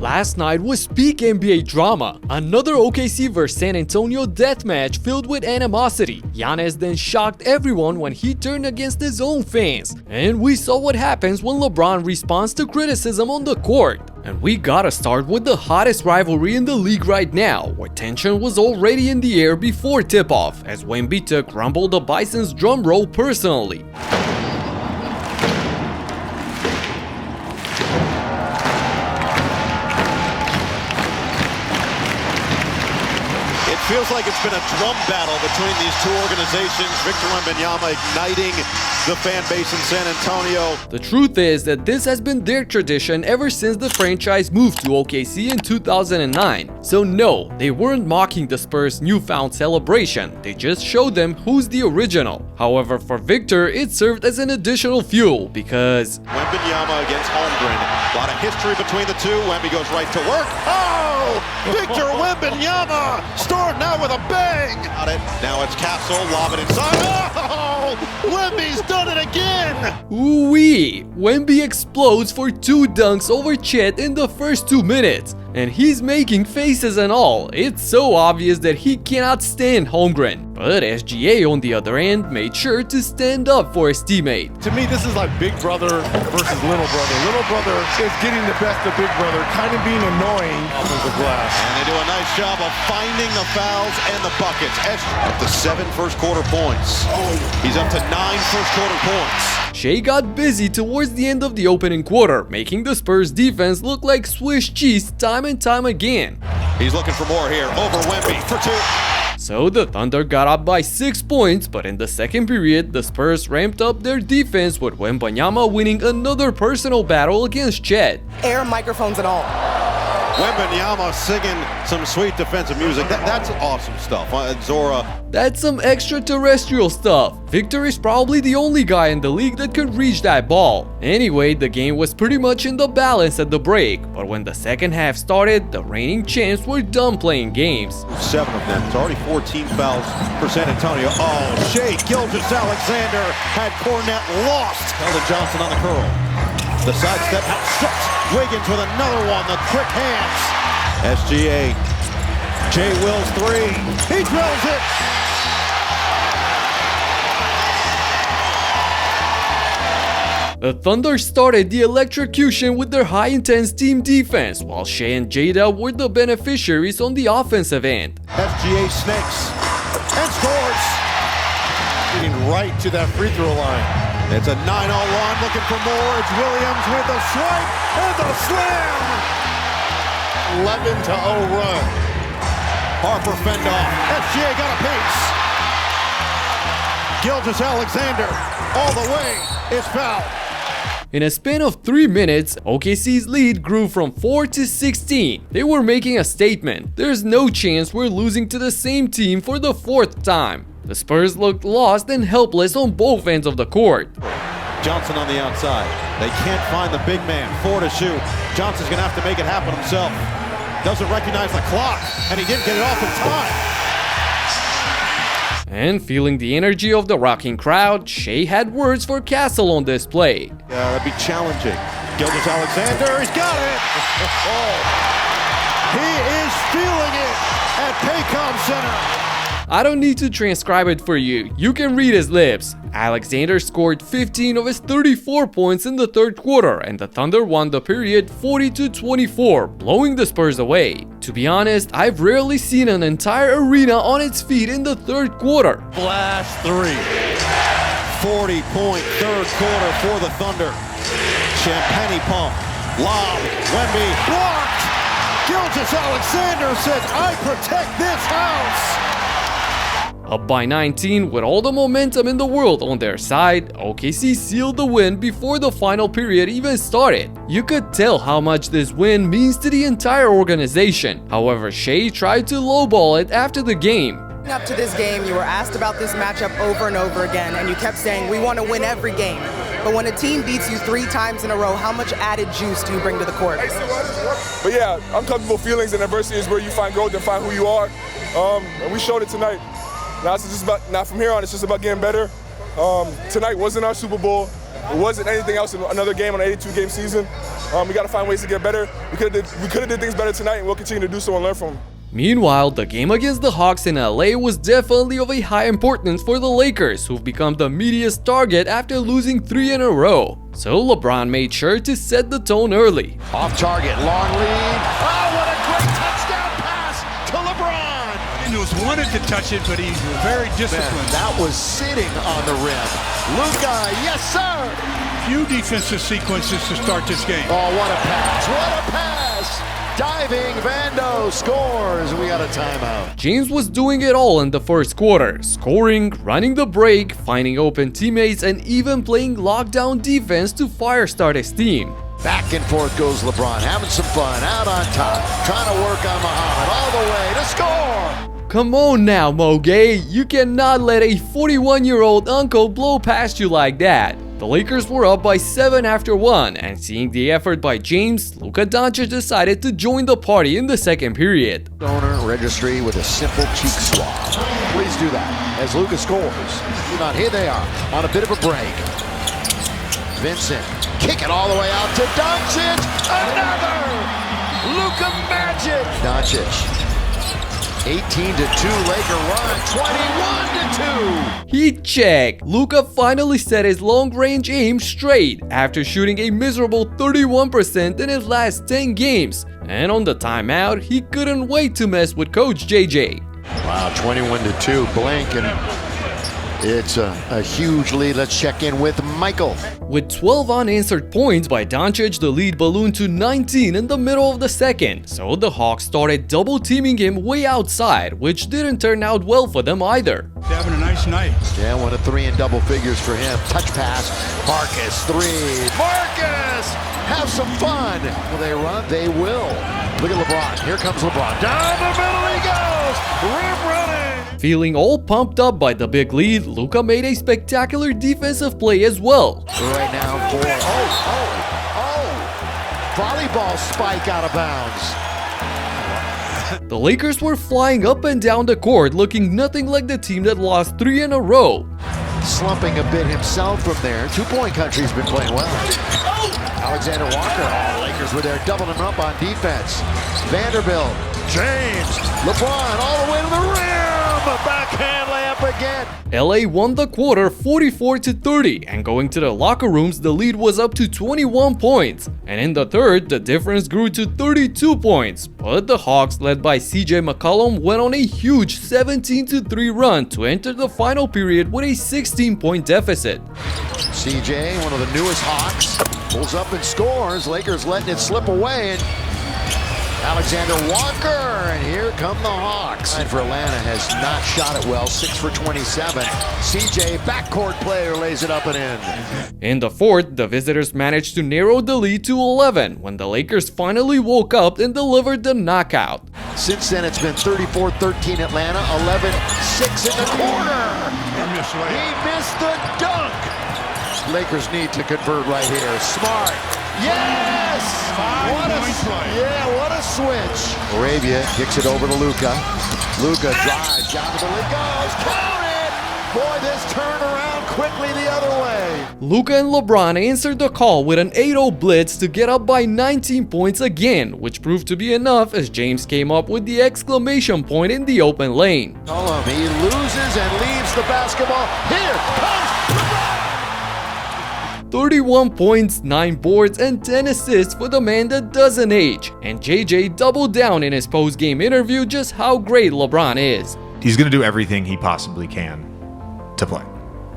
Last night was peak NBA drama. Another OKC vs San Antonio deathmatch filled with animosity. Giannis then shocked everyone when he turned against his own fans. And we saw what happens when Lebron responds to criticism on the court. And we gotta start with the hottest rivalry in the league right now, where tension was already in the air before tip-off, as Wemby took Rumble the Bison's drum roll personally. Feels like it's been a drum battle between these two organizations. Victor Wembanyama igniting the fan base in San Antonio. The truth is that this has been their tradition ever since the franchise moved to OKC in 2009. So no, they weren't mocking the Spurs' newfound celebration, they just showed them who's the original. However, for Victor, it served as an additional fuel because Wembanyama against Holmgren. A lot of history between the two. Wemby goes right to work. Oh! Victor Wembanyama starting out with a bang. Got it. Now it's Castle. Lob it inside. Oh! Wemby's done it again. Uuuiiii! Wemby explodes for 2 dunks over Chet in the first 2 minutes. And he's making faces and all. It's so obvious that he cannot stand Holmgren. But SGA, on the other hand, made sure to stand up for his teammate. To me, this is like big brother versus little brother. Little brother is getting the best of big brother, kind of being annoying off of the glass. And they do a nice job of finding the fouls and the buckets. Up to 7 first quarter points. He's up to 9 first quarter points. Shai got busy towards the end of the opening quarter, making the Spurs defense look like Swiss cheese time and time again. He's looking for more here. Over Wemby for 2. So the Thunder got up by 6 points, but in the second period, the Spurs ramped up their defense with Wembanyama winning another personal battle against Chet. Air microphones and all. Wembanyama singing some sweet defensive music. That's awesome stuff. Zora. That's some extraterrestrial stuff. Victor is probably the only guy in the league that could reach that ball. Anyway, the game was pretty much in the balance at the break, but when the second half started, the reigning champs were done playing games. 7 of them. It's already 14 fouls for San Antonio. Oh, Shai Gilgeous-Alexander had Cornette lost. Keldon Johnson on the curl. The sidestep out shuts. Wiggins with another one. The quick hands. SGA. Jay Will's 3. He drills it. The Thunder started the electrocution with their high-intense team defense, while Shai and J-Dub were the beneficiaries on the offensive end. SGA snakes and scores. Getting right to that free throw line. It's a 9-0 looking for more. It's Williams with the swipe and the slam. 11-0 run. Harper fend off. SGA got a piece. Gilgeous-Alexander all the way is fouled. In a span of 3 minutes, OKC's lead grew from 4 to 16. They were making a statement. There's no chance we're losing to the same team for the 4th time. The Spurs looked lost and helpless on both ends of the court. Johnson on the outside. They can't find the big man. 4 to shoot. Johnson's going to have to make it happen himself. Doesn't recognize the clock, and he didn't get it off in time. And feeling the energy of the rocking crowd, Shai had words for Castle on this play. Yeah, that'd be challenging. Gilgeous-Alexander, he's got it! He is feeling it at Paycom Center. I don't need to transcribe it for you. You can read his lips. Alexander scored 15 of his 34 points in the 3rd quarter, and the Thunder won the period 40-24, blowing the Spurs away. To be honest, I've rarely seen an entire arena on its feet in the 3rd quarter. Flash 3. 40-point 3rd quarter for the Thunder. Champagne pump. Lob. Wemby blocked. Gilgeous-Alexander says, I protect this house. Up by 19 with all the momentum in the world on their side, OKC sealed the win before the final period even started. You could tell how much this win means to the entire organization. However, Shai tried to lowball it after the game. Up to this game, you were asked about this matchup over and over again, and you kept saying, we want to win every game. But when a team beats you 3 times in a row, how much added juice do you bring to the court? But yeah, uncomfortable feelings and adversity is where you find growth and find who you are. And we showed it tonight. Now, it's just about, now from here on, it's just about getting better. Tonight wasn't our Super Bowl. It wasn't anything else in another game on an 82-game season. We got to find ways to get better. We could have did things better tonight, and we'll continue to do so and learn from them. Meanwhile, the game against the Hawks in LA was definitely of a high importance for the Lakers, who've become the media's target after losing 3 in a row. So LeBron made sure to set the tone early. Off target, long lead. Oh, what a great touchdown pass to LeBron! He wanted to touch it, but he's very disciplined. That was sitting on the rim. Luka, yes sir! Few defensive sequences to start this game. Oh, what a pass! What a pass! Diving, Vando scores. We got a timeout. James was doing it all in the first quarter, scoring, running the break, finding open teammates, and even playing lockdown defense to firestart his team. Back and forth goes LeBron, having some fun, out on top, trying to work on Mouhamed all the way to score. Come on now, Mo Gueye, you cannot let a 41-year-old uncle blow past you like that. The Lakers were up by 7 after 1, and seeing the effort by James, Luka Doncic decided to join the party in the second period. Owner registry with a simple cheek swab. Please do that as Luka scores. Here they are on a bit of a break. Vincent, kick it all the way out to Doncic. Another Luka magic. Doncic. 18-2 Laker run, 21-2. Heat check. Luka finally set his long-range aim straight after shooting a miserable 31% in his last 10 games. And on the timeout, he couldn't wait to mess with Coach JJ. Wow, 21-2, blink, and it's a huge lead. Let's check in with Michael. With 12 unanswered points by Doncic, the lead ballooned to 19 in the middle of the second, so the Hawks started double-teaming him way outside, which didn't turn out well for them either. He's having a nice night. Yeah, 1 of 3 in double figures for him. Touch pass, Marcus, 3. Marcus, have some fun. Will they run? They will. Look at LeBron. Here comes LeBron. Down the middle he goes. Rim running. Feeling all pumped up by the big lead, Luka made a spectacular defensive play as well. Right now for volleyball spike out of bounds. The Lakers were flying up and down the court, looking nothing like the team that lost 3 in a row. Slumping a bit himself from there. 2-point country's been playing well. Alexander Walker, Lakers were there doubling him up on defense. Vanderbilt, James, LeBron all the way to the rim. Backhand layup again. LA won the quarter 44-30, and going to the locker rooms, the lead was up to 21 points. And in the third, the difference grew to 32 points. But the Hawks, led by CJ McCollum, went on a huge 17-3 run to enter the final period with a 16-point deficit. CJ, one of the newest Hawks, pulls up and scores. Lakers letting it slip away, and Alexander Walker, and here come the Hawks. And for Atlanta has not shot it well, 6 for 27. CJ, backcourt player, lays it up and in. In the fourth, the visitors managed to narrow the lead to 11 when the Lakers finally woke up and delivered the knockout. Since then, it's been 34-13 Atlanta, 11-6 in the corner. He missed the dunk. Lakers need to convert right here. Smart. Yes! What a switch. Arabia kicks it over to Luka. Luka drives down to the league. Goes. Count it! Boy, this turned around quickly the other way. Luka and LeBron answered the call with an 8-0 blitz to get up by 19 points again, which proved to be enough as James came up with the exclamation point in the open lane. He loses and leaves the basketball. Here comes LeBron! 31 points, 9 boards, and 10 assists for the man that doesn't age. And JJ doubled down in his post-game interview just how great LeBron is. He's going to do everything he possibly can to play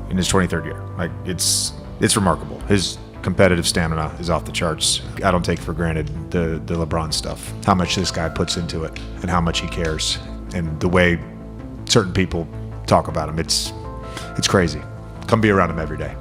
in his 23rd year. Like, it's remarkable. His competitive stamina is off the charts. I don't take for granted the LeBron stuff, how much this guy puts into it and how much he cares, and the way certain people talk about him. It's crazy. Come be around him every day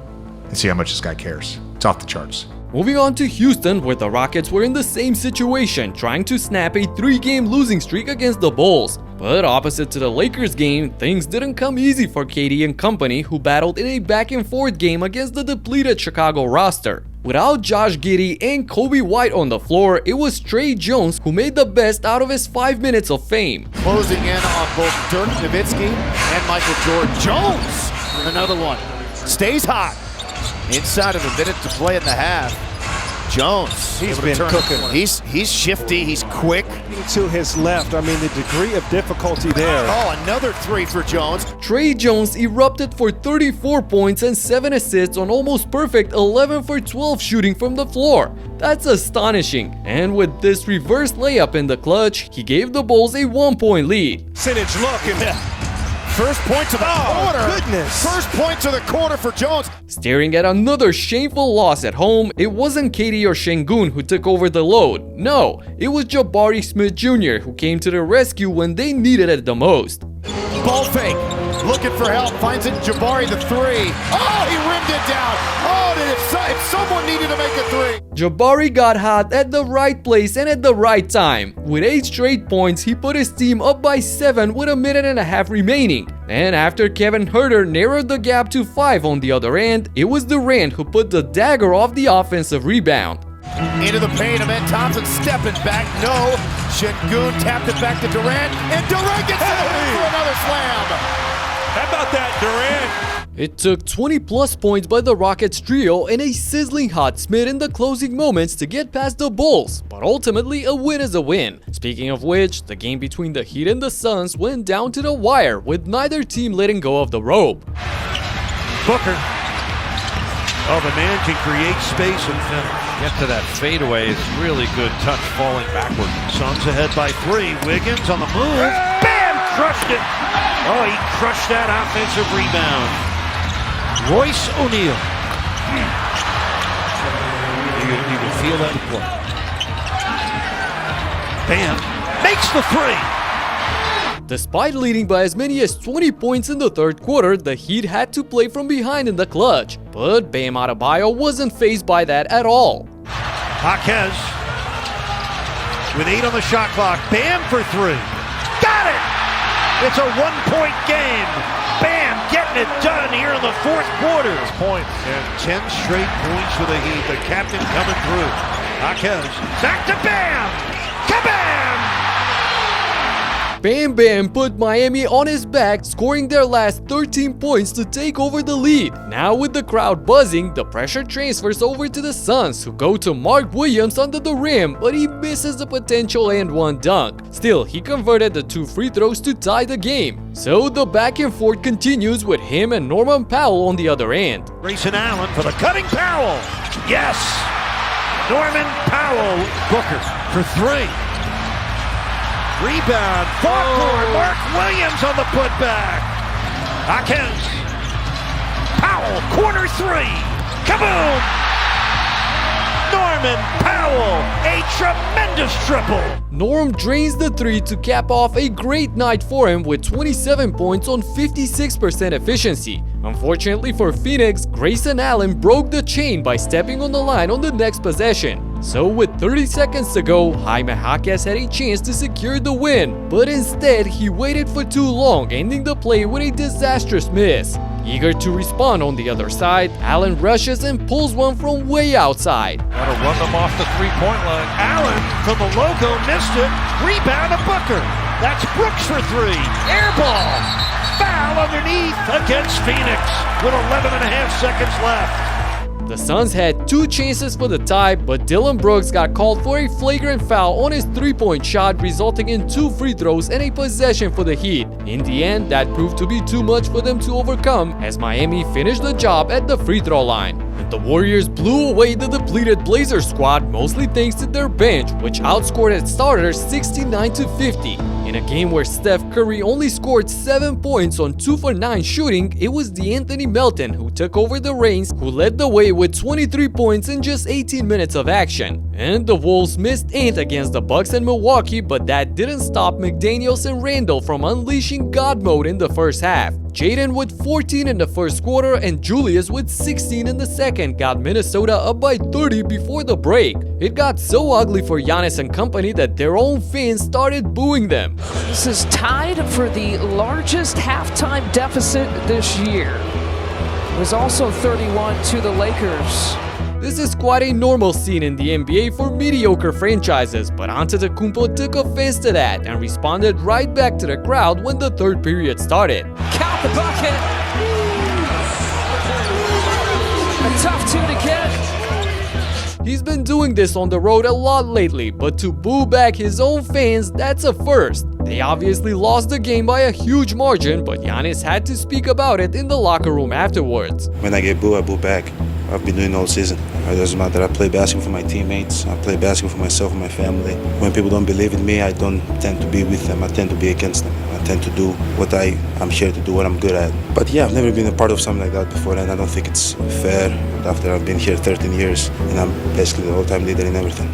and see how much this guy cares. It's off the charts. Moving on to Houston, where the Rockets were in the same situation, trying to snap a 3-game losing streak against the Bulls. But opposite to the Lakers game, things didn't come easy for KD and company, who battled in a back-and-forth game against the depleted Chicago roster. Without Josh Giddey and Kobe White on the floor, it was Trey Jones who made the best out of his 5 minutes of fame. Closing in on both Dirk Nowitzki and Michael Jordan. Jones, another one, stays hot. Inside of a minute to play in the half. Jones, he's been cooking. He's shifty, he's quick. To his left, I mean, the degree of difficulty there. Oh, another three for Jones. Trey Jones erupted for 34 points and 7 assists on almost perfect 11 for 12 shooting from the floor. That's astonishing. And with this reverse layup in the clutch, he gave the Bulls a 1-point lead. Percentage look and first point to the corner. Goodness. First point to the corner for Jones. Staring at another shameful loss at home, it wasn't Katie or Şengün who took over the load. No, it was Jabari Smith Jr. who came to the rescue when they needed it the most. Ball fake. Looking for help. Finds it. Jabari the three. Oh, he rimmed it down. Oh, if someone needed to make a three. Jabari got hot at the right place and at the right time. With 8 straight points, he put his team up by 7 with a minute and a half remaining. And after Kevin Huerter narrowed the gap to 5 on the other end, it was Durant who put the dagger off the offensive rebound. Into the paint, Amen Thompson stepping back. No. Şengün tapped it back to Durant, and Durant gets it for another slam. how about that, Durant? It took 20 plus points by the Rockets trio and a sizzling hot Smith in the closing moments to get past the Bulls, but ultimately a win is a win. Speaking of which, the game between the Heat and the Suns went down to the wire with neither team letting go of the rope. Booker. Oh, the man can create space and finish. Get to that fadeaway is really good touch falling backward. Suns ahead by 3. Wiggins on the move. Bam! Crushed it. Oh, he crushed that offensive rebound. Royce O'Neal. You can feel that play. Bam. Makes the 3. Despite leading by as many as 20 points in the third quarter, the Heat had to play from behind in the clutch. But Bam Adebayo wasn't fazed by that at all. Jaquez with 8 on the shot clock. Bam for 3. Got it! It's a 1-point game. Bam getting it done here in the fourth quarter. Points. And 10 straight points for the Heat. The captain coming through. Jaquez back to Bam. Kabam! Bam Bam put Miami on his back, scoring their last 13 points to take over the lead. Now with the crowd buzzing, the pressure transfers over to the Suns, who go to Mark Williams under the rim, but he misses the potential and one dunk. Still, he converted the 2 free throws to tie the game. So the back and forth continues with him and Norman Powell on the other end. Grayson Allen for the cutting Powell. Yes! Norman Powell. Booker for 3. Rebound, far court, Mark Williams on the putback. Jaquez. Powell, corner 3. Kaboom! Norman Powell, a tremendous triple. Norm drains the 3 to cap off a great night for him with 27 points on 56% efficiency. Unfortunately for Phoenix, Grayson Allen broke the chain by stepping on the line on the next possession. So with 30 seconds to go, Jaime Jaquez had a chance to secure the win, but instead he waited for too long, ending the play with a disastrous miss. Eager to respond on the other side, Allen rushes and pulls one from way outside. Gotta run them off the three-point line. Allen from the logo missed it. Rebound to Booker. That's Brooks for 3. Air ball. Foul underneath against Phoenix with 11.5 seconds left. The Suns had 2 chances for the tie, but Dillon Brooks got called for a flagrant foul on his 3-point shot, resulting in 2 free throws and a possession for the Heat. In the end, that proved to be too much for them to overcome, as Miami finished the job at the free throw line. The Warriors blew away the depleted Blazers squad, mostly thanks to their bench, which outscored its starters 69-50. In a game where Steph Curry only scored 7 points on 2 for 9 shooting, it was DeAnthony Melton who took over the reins, who led the way with 23 points in just 18 minutes of action. And the Wolves missed 8 against the Bucks and Milwaukee, but that didn't stop McDaniels and Randall from unleashing God mode in the first half. Jaden with 14 in the first quarter and Julius with 16 in the second got Minnesota up by 30 before the break. It got so ugly for Giannis and company that their own fans started booing them. This is tied for the largest halftime deficit this year. It was also 31 to the Lakers. This is quite a normal scene in the NBA for mediocre franchises, but Antetokounmpo took offense to that and responded right back to the crowd when the third period started. Count the bucket. A tough two to get. He's been doing this on the road a lot lately, but to boo back his own fans, that's a first. They obviously lost the game by a huge margin, but Giannis had to speak about it in the locker room afterwards. When I get booed, I boo back. I've been doing all season. It doesn't matter. I play basketball for my teammates. I play basketball for myself and my family. When people don't believe in me, I don't tend to be with them. I tend to be against them. I tend to do what I'm here to do, what I'm good at. But yeah, I've never been a part of something like that before, and I don't think it's fair after I've been here 13 years, and I'm basically the all-time leader in everything.